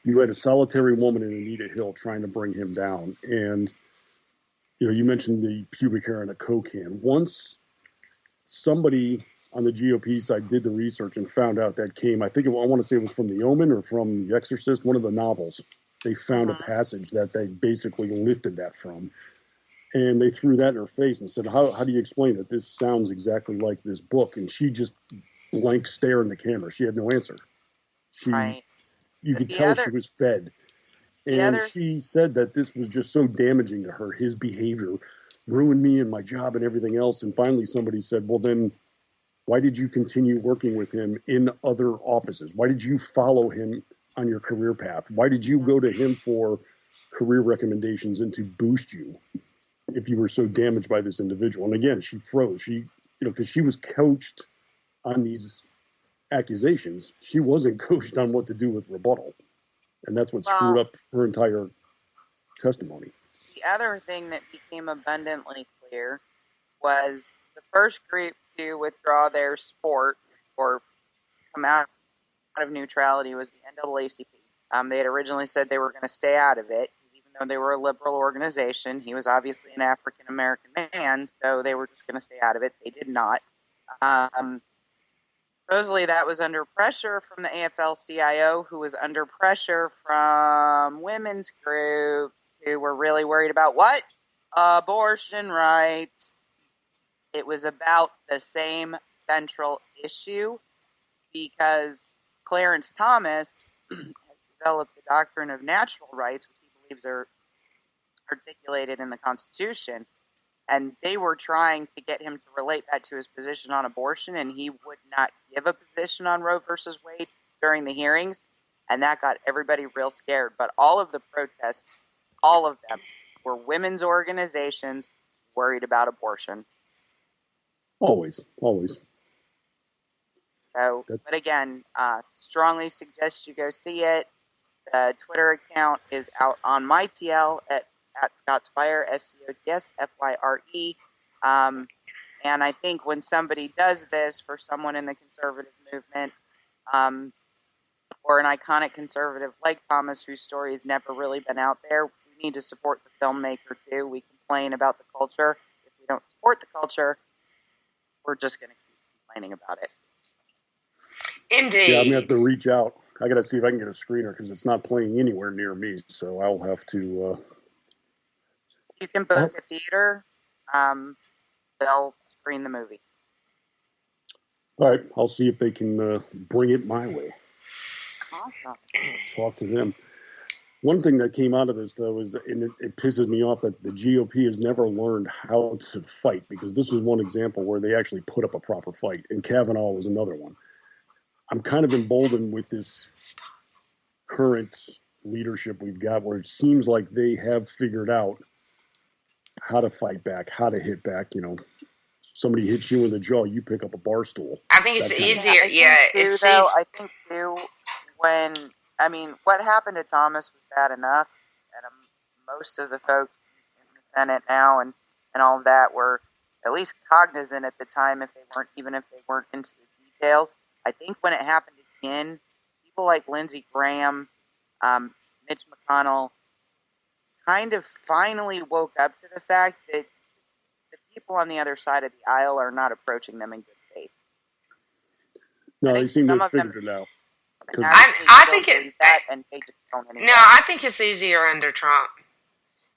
Speaker 13: you had a solitary woman in Anita Hill trying to bring him down. And, you mentioned the pubic hair and the cocaine. Once somebody on the GOP side did the research and found out that came, I want to say it was from The Omen or from The Exorcist, one of the novels. They found a passage that they basically lifted that from. And they threw that in her face and said, how do you explain it? This sounds exactly like this book. And she just blank stare in the camera. She had no answer. You could tell she was fed. And she said that this was just so damaging to her. His behavior ruined me and my job and everything else. And finally somebody said, well, then why did you continue working with him in other offices? Why did you follow him on your career path? Why did you go to him for career recommendations and to boost you if you were so damaged by this individual? And again, she froze. Because she was coached on these accusations. She wasn't coached on what to do with rebuttal. And that's what screwed up her entire testimony.
Speaker 12: The other thing that became abundantly clear was the first group to withdraw their support or come out of neutrality was the NAACP. They had originally said they were going to stay out of it, even though they were a liberal organization. He was obviously an African-American man, so they were just going to stay out of it. They did not. Supposedly that was under pressure from the AFL-CIO, who was under pressure from women's groups who were really worried about what? Abortion rights. It was about the same central issue, because Clarence Thomas has developed the doctrine of natural rights, which he believes are articulated in the Constitution, and they were trying to get him to relate that to his position on abortion, and he would not give a position on Roe versus Wade during the hearings, and that got everybody real scared. But all of the protests, all of them, were women's organizations worried about abortion.
Speaker 13: Always.
Speaker 12: So, but again, strongly suggest you go see it. The Twitter account is out on my TL at ScottsFire, SCOTSFYRE. And I think when somebody does this for someone in the conservative movement, or an iconic conservative like Thomas, whose story has never really been out there, we need to support the filmmaker too. We complain about the culture. If we don't support the culture, we're just going to keep complaining about it.
Speaker 11: Indeed.
Speaker 13: Yeah, I'm going to have to reach out. I got to see if I can get a screener, because it's not playing anywhere near me. So I'll have to.
Speaker 12: You can book a theater. They'll screen the movie.
Speaker 13: All right. I'll see if they can bring it my way.
Speaker 12: Awesome.
Speaker 13: Talk to them. One thing that came out of this, though, is, and it pisses me off, that the GOP has never learned how to fight, because this was one example where they actually put up a proper fight, and Kavanaugh was another one. I'm kind of emboldened with this current leadership we've got, where it seems like they have figured out how to fight back, how to hit back. Somebody hits you in the jaw, you pick up a bar stool.
Speaker 11: I think it's easier.
Speaker 12: I think too, what happened to Thomas was bad enough, and most of the folks in the Senate now and all of that were at least cognizant at the time, even if they weren't into the details. I think when it happened again, people like Lindsey Graham, Mitch McConnell, kind of finally woke up to the fact that the people on the other side of the aisle are not approaching them in good faith.
Speaker 13: No, they seem to have figured it out.
Speaker 11: I think it.
Speaker 12: And they just don't anymore.
Speaker 11: No, I think it's easier under Trump.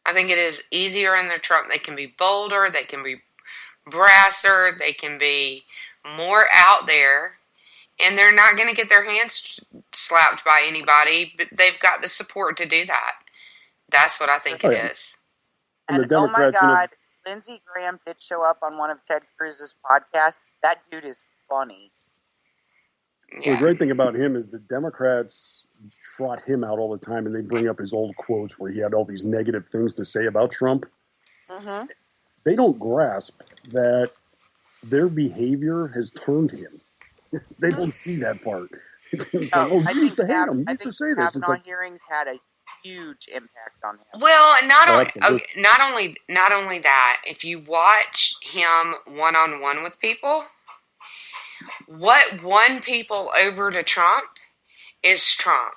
Speaker 11: I think it is easier under Trump. They can be bolder. They can be brasser. They can be more out there. And they're not going to get their hands slapped by anybody, but they've got the support to do that. That's what I think it is.
Speaker 12: And oh my God, Lindsey Graham did show up on one of Ted Cruz's podcasts. That dude is funny.
Speaker 13: Yeah. Well, the great thing about him is the Democrats trot him out all the time, and they bring up his old quotes where he had all these negative things to say about Trump.
Speaker 12: Mm-hmm.
Speaker 13: They don't grasp that their behavior has turned him. They don't see that part. You used to hate him. You used to say this.
Speaker 12: Kavanaugh hearings had a huge impact on him.
Speaker 11: Well, not only that. If you watch him one-on-one with people, what won people over to Trump is Trump.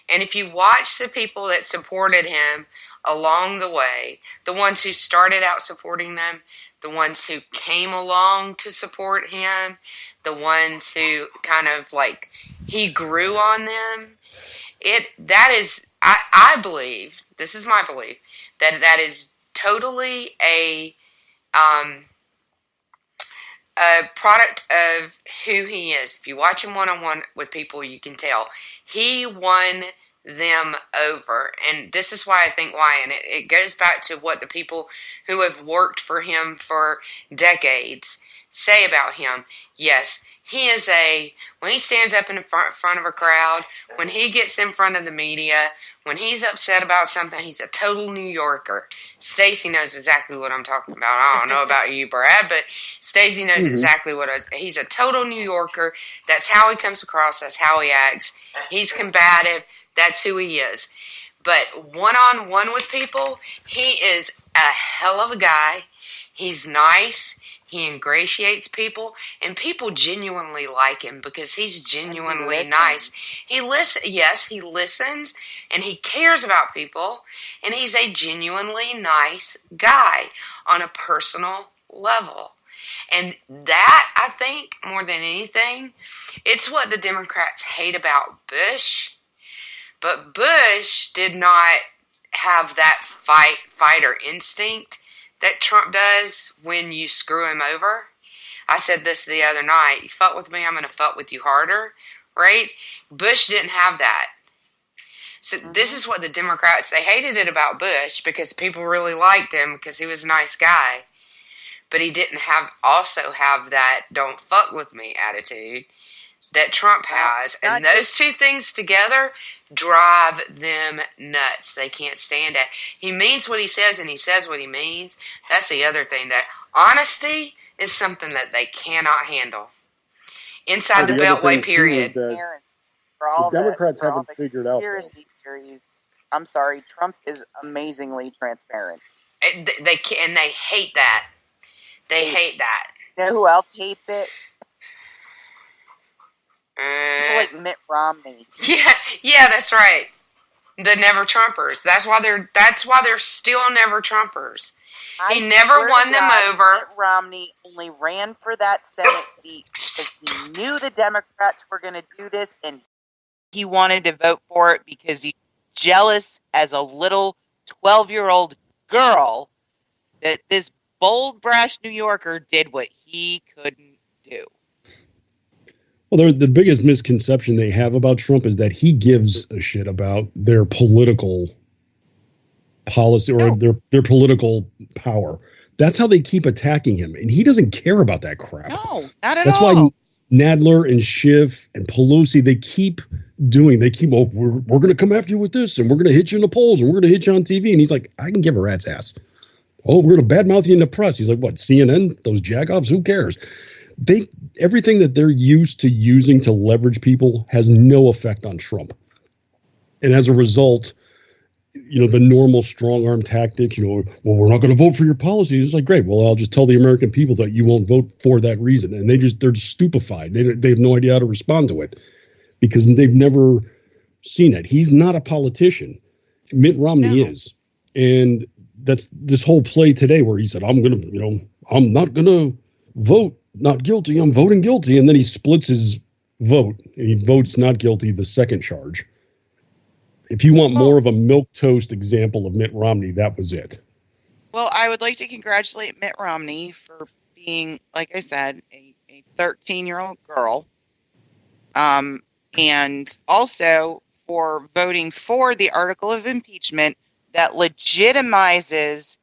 Speaker 11: And if you watch the people that supported him along the way, the ones who started out supporting them, the ones who came along to support him, the ones who kind of like he grew on them, I believe, this is my belief, that is totally a product of who he is. If you watch him one-on-one with people, you can tell. He won them over. And this is why I think why. And it goes back to what the people who have worked for him for decades say about him. Yes, he is when he stands up in front of a crowd, when he gets in front of the media, when he's upset about something, he's a total New Yorker. Stacy knows exactly what I'm talking about. I don't know about you, Brad, but Stacy knows exactly he's a total New Yorker. That's how he comes across. That's how he acts. He's combative. That's who he is. But one-on-one with people, he is a hell of a guy. He's nice. He ingratiates people, and people genuinely like him because he's genuinely nice. He listens, and he cares about people, and he's a genuinely nice guy on a personal level. And that, I think, more than anything, it's what the Democrats hate about Bush. But Bush did not have that fighter instinct that Trump does when you screw him over. I said this the other night. You fuck with me, I'm going to fuck with you harder, right? Bush didn't have that. So this is what the Democrats, they hated it about Bush because people really liked him because he was a nice guy. But he didn't also have that don't fuck with me attitude that Trump has. And those two things together drive them nuts. They can't stand it. He means what he says and he says what he means. That's the other thing. That honesty is something that they cannot handle. Inside the Beltway period.
Speaker 13: The Democrats haven't figured out.
Speaker 12: Conspiracy theories. I'm sorry. Trump is amazingly transparent.
Speaker 11: They hate that. They hate that.
Speaker 12: You know who else hates it? People like Mitt Romney.
Speaker 11: Yeah, that's right. The Never Trumpers. That's why they're still Never Trumpers. He never won them over.
Speaker 12: Mitt Romney only ran for that Senate seat because he knew the Democrats were going to do this, and he wanted to vote for it because he's jealous as a little 12-year-old girl that this bold, brash New Yorker did what he couldn't do.
Speaker 13: Well, the biggest misconception they have about Trump is that he gives a shit about their political policy or their political power. That's how they keep attacking him, and he doesn't care about that crap.
Speaker 12: No, not at all.
Speaker 13: That's why Nadler and Schiff and Pelosi, they keep we're going to come after you with this, and we're going to hit you in the polls, and we're going to hit you on TV. And he's like, I can give a rat's ass. Oh, we're going to badmouth you in the press. He's like, what, CNN? Those jagoffs? Who cares? Everything that they're used to using to leverage people has no effect on Trump. And as a result, the normal strong arm tactics, well, we're not going to vote for your policies. It's like, great. Well, I'll just tell the American people that you won't vote for that reason. And they're just stupefied. They have no idea how to respond to it because they've never seen it. He's not a politician. Mitt Romney is. And that's this whole play today where he said, I'm not going to vote not guilty. I'm voting guilty. And then he splits his vote and he votes not guilty the second charge. If you want more of a milquetoast example of Mitt Romney, that was it.
Speaker 12: Well, I would like to congratulate Mitt Romney for being, like I said, a 13-year-old girl. And also for voting for the article of impeachment that legitimizes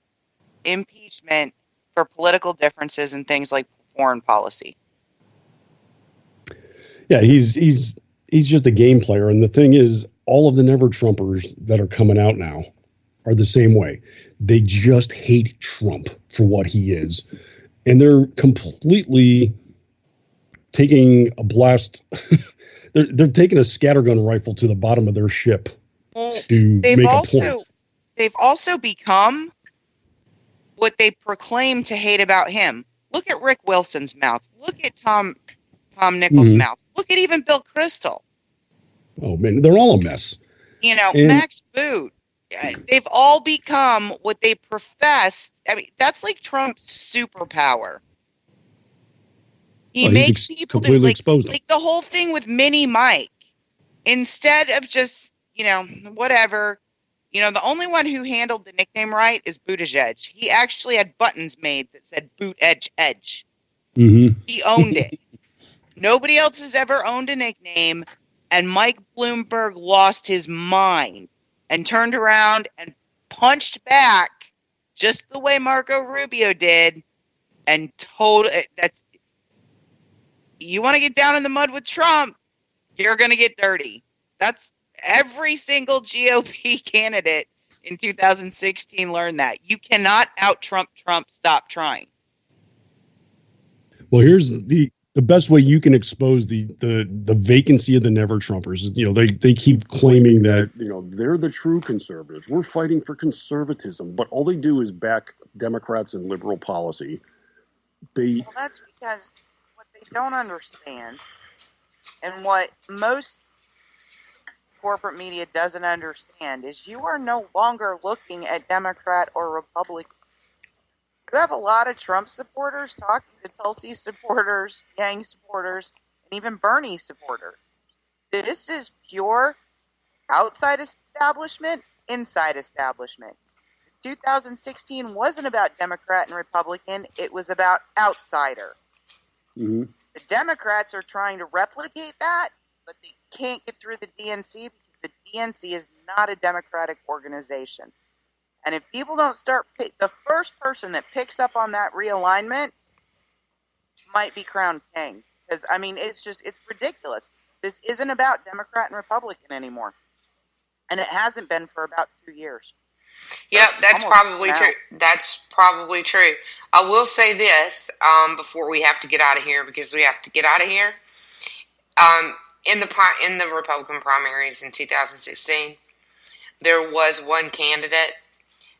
Speaker 12: impeachment for political differences and things like foreign policy. Yeah,
Speaker 13: he's just a game player. And the thing is, all of the never-Trumpers that are coming out now are the same way. They just hate Trump for what he is. And they're completely taking a blast. they're taking a scattergun rifle to the bottom of their ship to make a point.
Speaker 12: They've also become what they proclaim to hate about him. Look at Rick Wilson's mouth. Look at Tom Nichols' mouth. Look at even Bill Kristol.
Speaker 13: Oh, man, they're all a mess.
Speaker 12: Max Boot. They've all become what they professed. I mean, that's like Trump's superpower. He makes people do like the whole thing with Mini Mike. Instead of just, whatever. The only one who handled the nickname right is Buttigieg. He actually had buttons made that said Boot Edge Edge.
Speaker 13: Mm-hmm.
Speaker 12: He owned it. Nobody else has ever owned a nickname. And Mike Bloomberg lost his mind and turned around and punched back just the way Marco Rubio did. And you want to get down in the mud with Trump, you're going to get dirty. That's every single GOP candidate in 2016 learned that. You cannot out-Trump Trump. Stop trying.
Speaker 13: Well, here's the best way you can expose the vacancy of the never-Trumpers. They keep claiming that, they're the true conservatives. We're fighting for conservatism, but all they do is back Democrats and liberal policy.
Speaker 12: Well, that's because what they don't understand and what most corporate media doesn't understand is you are no longer looking at Democrat or Republican. You have a lot of Trump supporters talking to Tulsi supporters, Yang supporters, and even Bernie supporters. This is pure outside establishment, inside establishment. 2016 wasn't about Democrat and Republican. It was about outsider.
Speaker 13: Mm-hmm.
Speaker 12: The Democrats are trying to replicate that, but they can't get through the DNC because the DNC is not a Democratic organization. And if people don't start, the first person that picks up on that realignment might be crowned king. Because, it's ridiculous. This isn't about Democrat and Republican anymore. And it hasn't been for about 2 years.
Speaker 11: Yep, that's probably true. That's probably true. I will say this before we have to get out of here, because we have to get out of here. In the Republican primaries in 2016, there was one candidate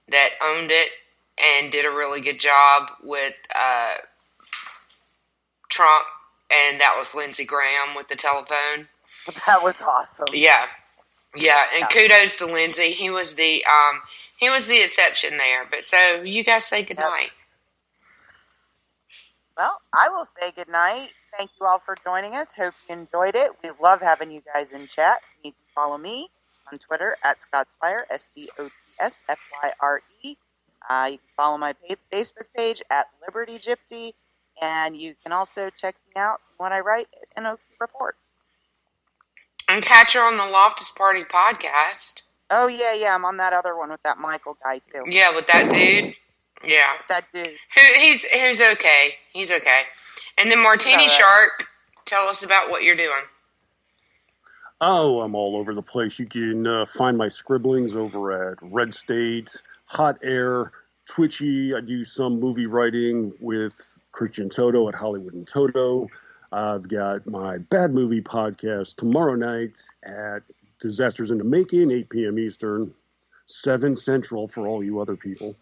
Speaker 11: that owned it and did a really good job with Trump, and that was Lindsey Graham with the telephone.
Speaker 12: That was awesome.
Speaker 11: Yeah, and kudos to Lindsey. He was the exception there. But so you guys say goodnight.
Speaker 12: Well, I will say goodnight. Thank you all for joining us. Hope you enjoyed it. We love having you guys in chat. You can follow me on Twitter at Scottsfire, SCOTSFYRE. You can follow my Facebook page at Liberty Gypsy, and you can also check me out when I write an OK Report.
Speaker 11: And catch her on the Loftus Party podcast.
Speaker 12: Oh, yeah, I'm on that other one with that Michael guy, too.
Speaker 11: Yeah, with that dude. Yeah.
Speaker 12: That dude.
Speaker 11: He's okay. He's okay. And then Martini Shark, tell us about what you're doing.
Speaker 13: Oh, I'm all over the place. You can find my scribblings over at Red State, Hot Air, Twitchy. I do some movie writing with Christian Toto at Hollywood and Toto. I've got my Bad Movie podcast tomorrow night at Disasters in the Making, 8 p.m. Eastern. 7 Central for all you other people.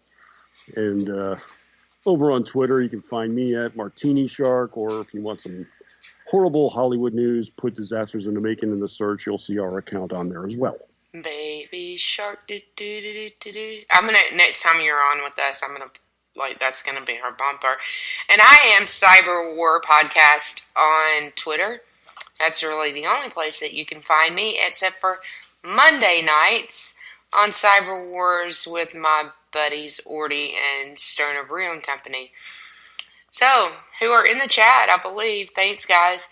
Speaker 13: And over on Twitter, you can find me at Martini Shark, or if you want some horrible Hollywood news, put Disasters in the Making in the search. You'll see our account on there as well.
Speaker 11: Baby shark, do do do do do. I'm gonna, next time you're on with us, I'm gonna, like, that's gonna be our bumper. And I am Cyber War Podcast on Twitter. That's really the only place that you can find me, except for Monday nights on Cyber Wars with my buddies Orty and Stoner Brewing Company. So, who are in the chat, I believe. Thanks, guys.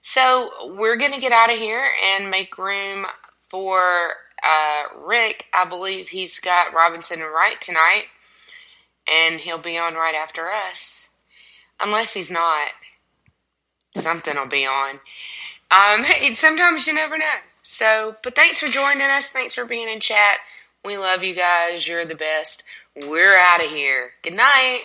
Speaker 11: So, we're going to get out of here and make room for Rick. I believe he's got Robinson and Wright tonight, and he'll be on right after us. Unless he's not. Something will be on. Sometimes you never know. So, but thanks for joining us. Thanks for being in chat. We love you guys. You're the best. We're out of here. Good night.